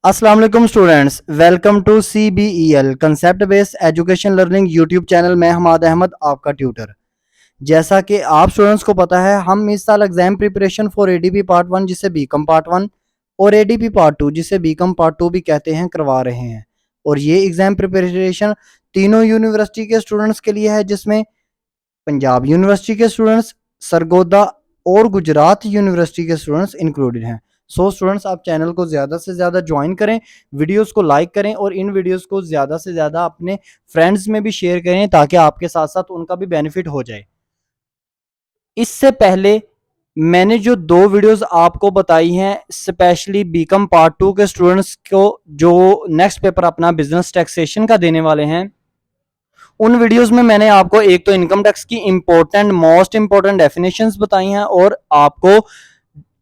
अस्सलाम वालेकुम students, welcome to CBEL concept based education learning YouTube channel में हमाद अहमद आपका ट्यूटर। जैसा कि आप स्टूडेंट्स को पता है, हम इस साल exam preparation for ADP part 1 जिसे बीकॉम पार्ट 1 और ADP पार्ट 2 जिसे बीकॉम पार्ट 2 भी कहते हैं करवा रहे हैं। और ये एग्जाम प्रिपरेशन तीनों यूनिवर्सिटी के स्टूडेंट्स के लिए है, जिसमें पंजाब यूनिवर्सिटी के स्टूडेंट्स, सरगोदा और गुजरात यूनिवर्सिटी के स्टूडेंट्स इंक्लूडेड हैं। सो स्टूडेंट्स, आप चैनल को ज़्यादा से ज़्यादा ज्वाइन करें, वीडियोस को लाइक करें और इन वीडियोस को ज़्यादा से ज़्यादा अपने फ्रेंड्स में भी शेयर करें ताकि आपके साथ साथ उनका भी बेनिफिट हो जाए। इससे पहले मैंने जो दो वीडियोस आपको बताई हैं, स्पेशली बीकॉम पार्ट 2 के स्टूडेंट्स को जो नेक्स्ट पेपर अपना बिजनेस टैक्सेशन का देने वाले हैं, उन वीडियोस में मैंने आपको एक तो इनकम टैक्स की मोस्ट इंपॉर्टेंट डेफिनेशंस बताई हैं और आपको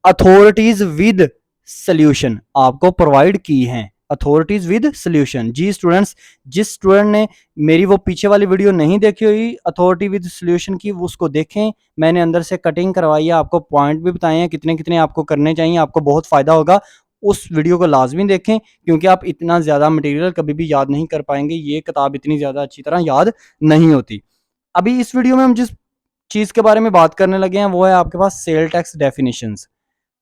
अथॉरिटीज विद सोल्यूशन आपको प्रोवाइड की हैं। Authorities with solution. जी स्टूडेंट्स, जिस स्टूडेंट ने मेरी वो पीछे वाली वीडियो नहीं देखी हुई अथॉरिटी विद सोल्यूशन की, वो उसको देखें। मैंने अंदर से कटिंग करवाई है, आपको पॉइंट भी बताए हैं कितने कितने आपको करने चाहिए, आपको बहुत फायदा होगा। उस वीडियो को लाजमी देखें क्योंकि आप इतना ज़्यादा मटेरियल कभी भी याद नहीं कर पाएंगे। ये किताब इतनी ज़्यादा अच्छी तरह याद नहीं होती। अभी इस वीडियो में हम जिस चीज़ के बारे में बात करने लगे हैं वो है आपके पास sale tax definitions.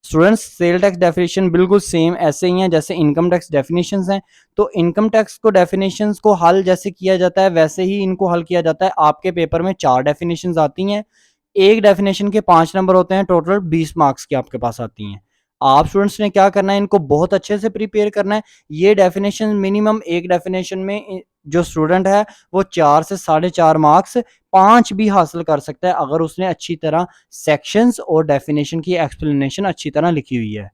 Students, sale tax definition बिल्कुल सेम ऐसे ही हैं जैसे इनकम टैक्स डेफिनेशंस हैं। तो इनकम टैक्स को डेफिनेशंस को हल जैसे किया जाता है वैसे ही इनको हल किया जाता है। आपके पेपर में 4 डेफिनेशंस आती हैं। एक डेफिनेशन के 5 नंबर होते हैं, टोटल 20 मार्क्स की आपके पास आती हैं। आप स्टूडेंट्स ने क्या करना है, इनको बहुत अच्छे से प्रिपेयर करना है। ये डेफिनेशन मिनिमम एक डेफिनेशन में जो स्टूडेंट है वो 4 से 4.5 मार्क्स 5 भी हासिल कर सकता है अगर उसने अच्छी तरह सेक्शंस और डेफिनेशन की एक्सप्लेनेशन अच्छी तरह लिखी हुई है।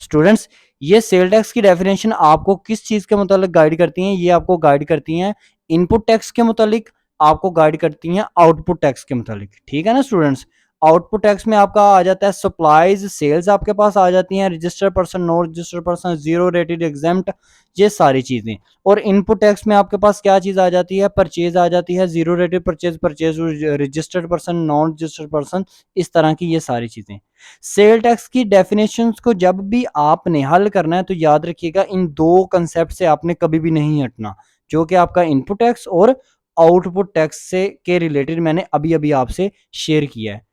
स्टूडेंट्स, ये सेल टैक्स की डेफिनेशन आपको किस चीज के मुतालिक गाइड करती हैं? ये आपको गाइड करती हैं इनपुट टैक्स के मुतालिक, आपको गाइड करती हैं आउटपुट टैक्स के मुतालिक। ठीक है ना स्टूडेंट्स? आउटपुट टैक्स में आपका आ जाता है सप्लाईज, सेल्स आपके पास आ जाती हैं, registered person, no registered person, zero rated, exempt, ये सारी चीजें। और इनपुट टैक्स में आपके पास क्या चीज आ जाती है? परचेज आ जाती है, zero rated purchase, purchase registered person, non registered person, इस तरह की ये सारी चीजें। सेल टैक्स की डेफिनेशंस को जब भी आपने हल करना है तो याद रखिएगा इन दो कंसेप्ट से आपने कभी भी नहीं हटना, जो कि आपका इनपुट टैक्स और आउटपुट टैक्स से के रिलेटेड मैंने अभी अभी आपसे शेयर किया है।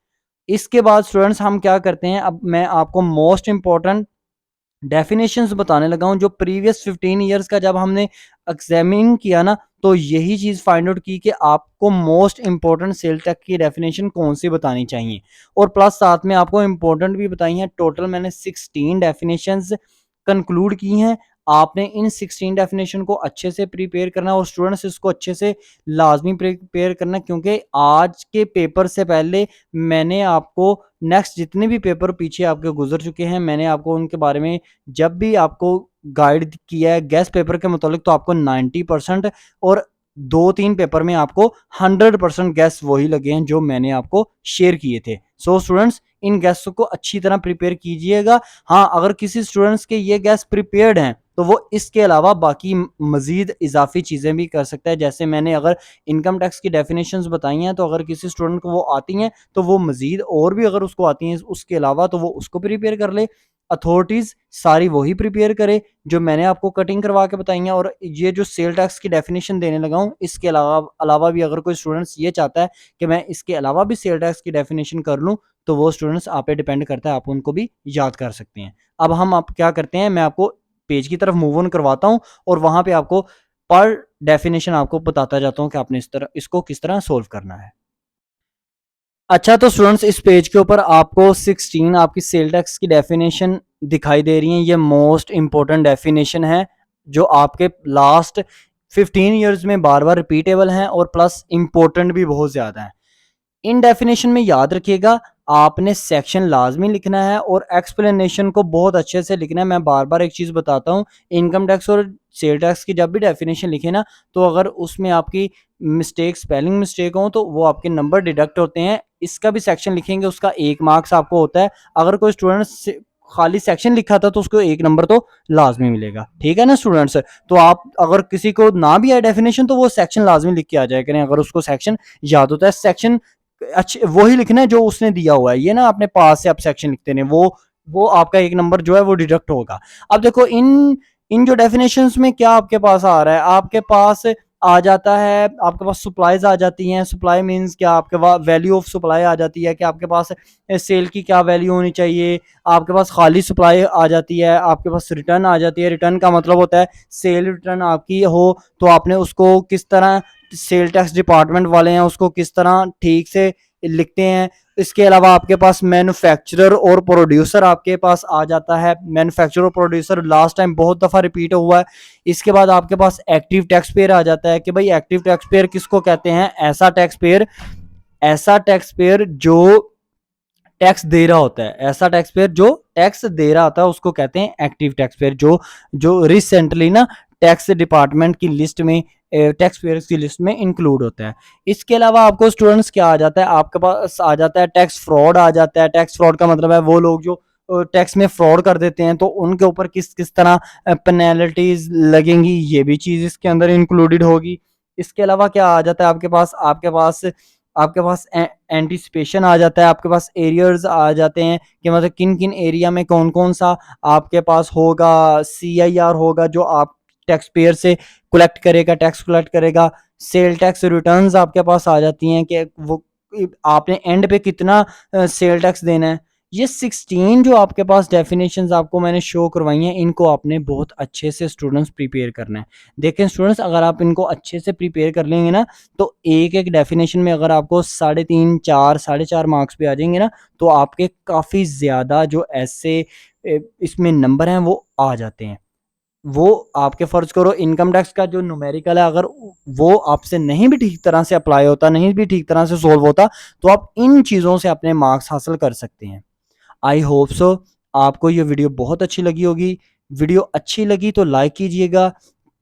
इसके बाद स्टूडेंट्स हम क्या करते हैं, अब मैं आपको मोस्ट इंपॉर्टेंट डेफिनेशंस बताने लगा हूं जो प्रीवियस 15 ईयर्स का जब हमने एग्जामिन किया ना, तो यही चीज फाइंड आउट की कि आपको मोस्ट इंपॉर्टेंट सेल टैक्स की डेफिनेशन कौन सी बतानी चाहिए। और प्लस साथ में आपको इंपॉर्टेंट भी बताई हैं। टोटल मैंने 16 डेफिनेशंस कंक्लूड की हैं। आपने इन 16 डेफिनेशन को अच्छे से प्रिपेयर करना और स्टूडेंट्स इसको अच्छे से लाजमी प्रिपेयर करना, क्योंकि आज के पेपर से पहले मैंने आपको नेक्स्ट जितने भी पेपर पीछे आपके गुजर चुके हैं मैंने आपको उनके बारे में जब भी आपको गाइड किया है गेस्ट पेपर के मुतालिक, तो आपको 90% और 2-3 पेपर में आपको 100% गेस्ट वही लगे हैं जो मैंने आपको शेयर किए थे। सो स्टूडेंट्स, इन गेस्ट को अच्छी तरह प्रिपेयर कीजिएगा। हाँ, अगर किसी स्टूडेंट्स के ये गेस्ट प्रिपेयर्ड हैं तो वो इसके अलावा बाकी मजीद इजाफी चीज़ें भी कर सकता है। जैसे मैंने अगर इनकम टैक्स की डेफिनेशंस बताई हैं, तो अगर किसी स्टूडेंट को वो आती हैं तो वो मजीद और भी अगर उसको आती हैं उसके अलावा तो वो उसको प्रिपेयर कर ले। अथॉरिटीज़ सारी वही प्रिपेयर करे जो मैंने आपको कटिंग करवा के बताई हैं। और ये जो सेल टैक्स की डेफिनेशन देने लगा हूँ, इसके अलावा भी अगर कोई स्टूडेंट्स ये चाहता है कि मैं इसके अलावा भी सेल टैक्स की डेफिनेशन कर लूँ, तो वो स्टूडेंट्स आप पे डिपेंड करता है, आप उनको भी याद कर सकते हैं। अब हम आप क्या करते हैं, मैं आपको पेज की तरफ मूव ऑन करवाता हूँ और वहां पे आपको पर डेफिनेशन आपको बताता जाता हूँ कि आपने इसको किस तरह सोल्व करना है। अच्छा, तो स्टूडेंट्स इस पेज के ऊपर आपको 16 आपकी सेल टैक्स की डेफिनेशन दिखाई दे रही है। ये मोस्ट इंपॉर्टेंट डेफिनेशन है जो आपके लास्ट 15 ईयर्स में बार बार रिपीटेबल हैं और प्लस इंपॉर्टेंट भी बहुत ज़्यादा है। इन डेफिनेशन में याद रखिएगा आपने सेक्शन लाजमी लिखना है और एक्सप्लेनेशन को बहुत अच्छे से लिखना है। मैं बार बार एक चीज़ बताता हूँ, इनकम टैक्स और सेल टैक्स की जब भी डेफिनेशन लिखे ना, तो अगर उसमें आपकी मिस्टेक, स्पेलिंग मिस्टेक हो तो वो आपके नंबर डिडक्ट होते हैं। इसका भी सेक्शन लिखेंगे, उसका 1 मार्क्स आपको होता है। अगर कोई स्टूडेंट खाली सेक्शन लिखा था तो उसको 1 नंबर तो लाजमी मिलेगा। ठीक है ना स्टूडेंट्स? तो आप अगर किसी को ना भी आए डेफिनेशन तो वो सेक्शन लाजमी लिख के आ जाए करें, अगर उसको सेक्शन याद होता है। सेक्शन अच्छे वही लिखना है जो उसने दिया हुआ है, ये ना अपने पास से आप सेक्शन लिखते हैं, वो आपका 1 नंबर जो है वो डिडक्ट होगा। अब देखो, इन इन जो डेफिनेशंस में क्या आपके पास आ रहा है, आपके पास आ जाता है, आपके पास सप्लाईज आ जाती हैं। सप्लाई मींस क्या, आपके पास वैल्यू ऑफ सप्लाई आ जाती है कि आपके पास सेल की क्या वैल्यू होनी चाहिए। आपके पास खाली सप्लाई आ जाती है, आपके पास रिटर्न आ जाती है। रिटर्न का मतलब होता है सेल रिटर्न आपकी हो तो आपने उसको किस तरह, सेल टैक्स डिपार्टमेंट वाले हैं उसको किस तरह ठीक से लिखते हैं। इसके अलावा आपके पास मैन्युफैक्चरर और प्रोड्यूसर आपके पास आ जाता है। मैन्युफैक्चरर और प्रोड्यूसर लास्ट टाइम बहुत दफ़ा रिपीट हुआ है। इसके बाद आपके पास एक्टिव टैक्स पेयर आ जाता है कि भाई एक्टिव टैक्स पेयर किसको कहते हैं, ऐसा टैक्स पेयर जो टैक्स दे रहा होता है, ऐसा टैक्स पेयर जो टैक्स दे रहा होता है उसको कहते हैं एक्टिव टैक्स पेयर, जो जो रिसेंटली ना टैक्स डिपार्टमेंट की लिस्ट में, टैक्स पेयर्स की लिस्ट में इंक्लूड होता है। इसके अलावा आपको स्टूडेंट्स क्या आ जाता है, आपके पास आ जाता है टैक्स फ्रॉड आ जाता है। टैक्स फ्रॉड का मतलब है वो लोग जो टैक्स में फ्रॉड कर देते हैं तो उनके ऊपर किस किस तरह पेनल्टीज लगेंगी, ये भी चीज़ इसके अंदर इंक्लूडेड होगी। इसके अलावा क्या आ जाता है आपके पास एंटीसिपेशन आ जाता है, आपके पास एरियर्स आ जाते हैं कि मतलब किन किन एरिया में कौन कौन सा आपके पास होगा, CIR होगा जो आप टैक्स पेयर से कलेक्ट करेगा, टैक्स कलेक्ट करेगा। सेल टैक्स रिटर्न्स आपके पास आ जाती हैं कि वो आपने एंड पे कितना सेल टैक्स देना है। ये 16 जो आपके पास डेफिनेशंस आपको मैंने शो करवाई हैं, इनको आपने बहुत अच्छे से स्टूडेंट्स प्रिपेयर करना है। देखें स्टूडेंट्स, अगर आप इनको अच्छे से प्रिपेयर कर लेंगे ना तो एक एक डेफिनेशन में अगर आपको 3.5 4 4.5 मार्क्स भी आ जाएंगे ना तो आपके काफ़ी ज़्यादा जो ऐसे इसमें नंबर हैं वो आ जाते हैं। वो आपके फ़र्ज़ करो इनकम टैक्स का जो न्यूमेरिकल है, अगर वो आपसे नहीं भी ठीक तरह से अप्लाई होता, नहीं भी ठीक तरह से सोल्व होता, तो आप इन चीज़ों से अपने मार्क्स हासिल कर सकते हैं। आई होप सो आपको ये वीडियो बहुत अच्छी लगी होगी। वीडियो अच्छी लगी तो लाइक कीजिएगा,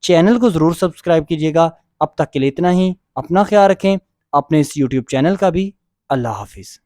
चैनल को ज़रूर सब्सक्राइब कीजिएगा। अब तक के लिए इतना ही। अपना ख्याल रखें, अपने इस यूट्यूब चैनल का भी। अल्लाह हाफिज़।